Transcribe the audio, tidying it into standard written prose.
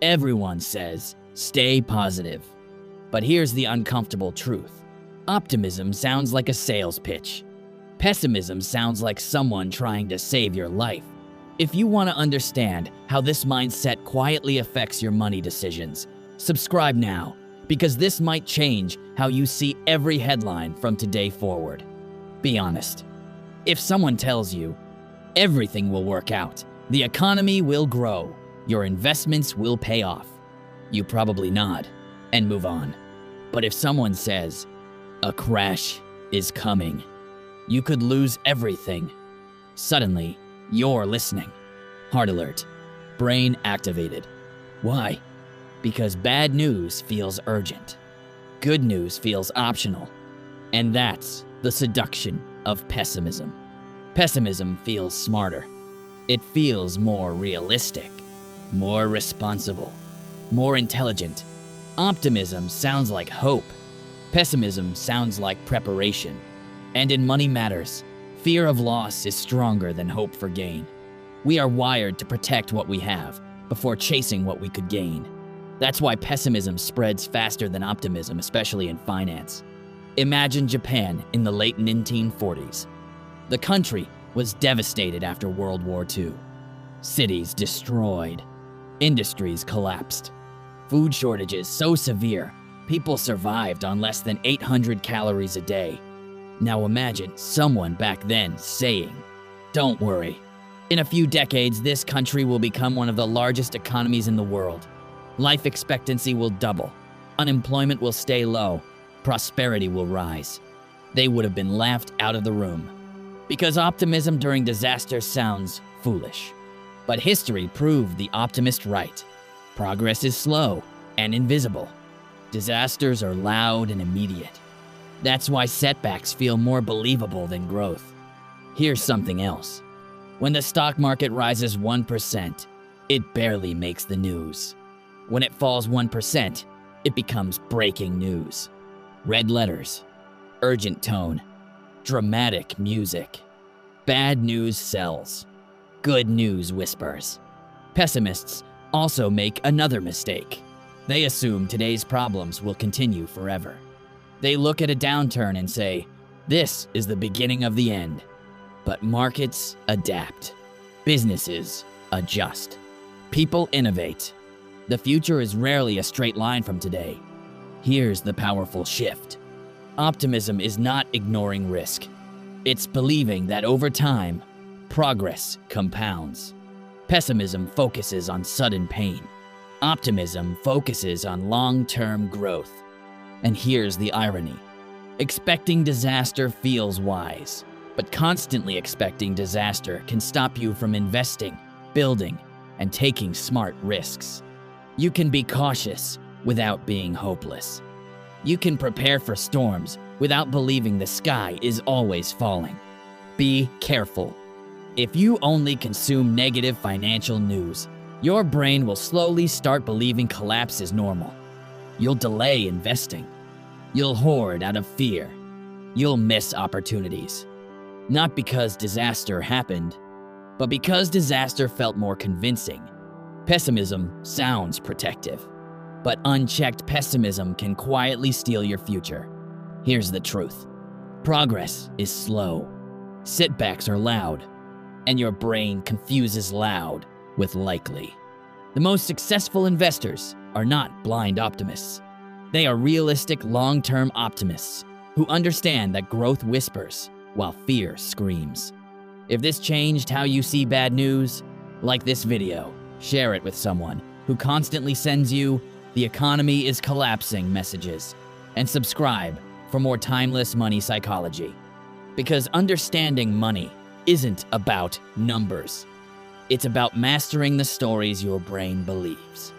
Everyone says, stay positive. But here's the uncomfortable truth. Optimism sounds like a sales pitch. Pessimism sounds like someone trying to save your life. If you want to understand how this mindset quietly affects your money decisions, subscribe now, because this might change how you see every headline from today forward. Be honest. If someone tells you, everything will work out, the economy will grow, your investments will pay off, you probably nod and move on. But if someone says, a crash is coming, you could lose everything, suddenly, you're listening. Heart alert. Brain activated. Why? Because bad news feels urgent. Good news feels optional. And that's the seduction of pessimism. Pessimism feels smarter. It feels more realistic, more responsible, more intelligent. Optimism sounds like hope. Pessimism sounds like preparation. And in money matters, fear of loss is stronger than hope for gain. We are wired to protect what we have before chasing what we could gain. That's why pessimism spreads faster than optimism, especially in finance. Imagine Japan in the late 1940s. The country was devastated after World War II. Cities destroyed. Industries collapsed. Food shortages so severe, people survived on less than 800 calories a day. Now imagine someone back then saying, "Don't worry. In a few decades, this country will become one of the largest economies in the world. Life expectancy will double. Unemployment will stay low. Prosperity will rise." They would have been laughed out of the room. Because optimism during disaster sounds foolish. But history proved the optimist right. Progress is slow and invisible. Disasters are loud and immediate. That's why setbacks feel more believable than growth. Here's something else. When the stock market rises 1%, it barely makes the news. When it falls 1%, it becomes breaking news. Red letters, urgent tone, dramatic music. Bad news sells. Good news whispers. Pessimists also make another mistake. They assume today's problems will continue forever. They look at a downturn and say, this is the beginning of the end. But markets adapt. Businesses adjust. People innovate. The future is rarely a straight line from today. Here's the powerful shift. Optimism is not ignoring risk. It's believing that over time, progress compounds. Pessimism focuses on sudden pain. Optimism focuses on long-term growth. And here's the irony. Expecting disaster feels wise, but constantly expecting disaster can stop you from investing, building, and taking smart risks. You can be cautious without being hopeless. You can prepare for storms without believing the sky is always falling. Be careful. If you only consume negative financial news, your brain will slowly start believing collapse is normal. You'll delay investing. You'll hoard out of fear. You'll miss opportunities. Not because disaster happened, but because disaster felt more convincing. Pessimism sounds protective, but unchecked pessimism can quietly steal your future. Here's the truth. Progress is slow. Setbacks are loud, and your brain confuses loud with likely. The most successful investors are not blind optimists. They are realistic long-term optimists who understand that growth whispers while fear screams. If this changed how you see bad news, like this video, share it with someone who constantly sends you "the economy is collapsing" messages, and subscribe for more timeless money psychology. Because understanding money isn't about numbers. It's about mastering the stories your brain believes.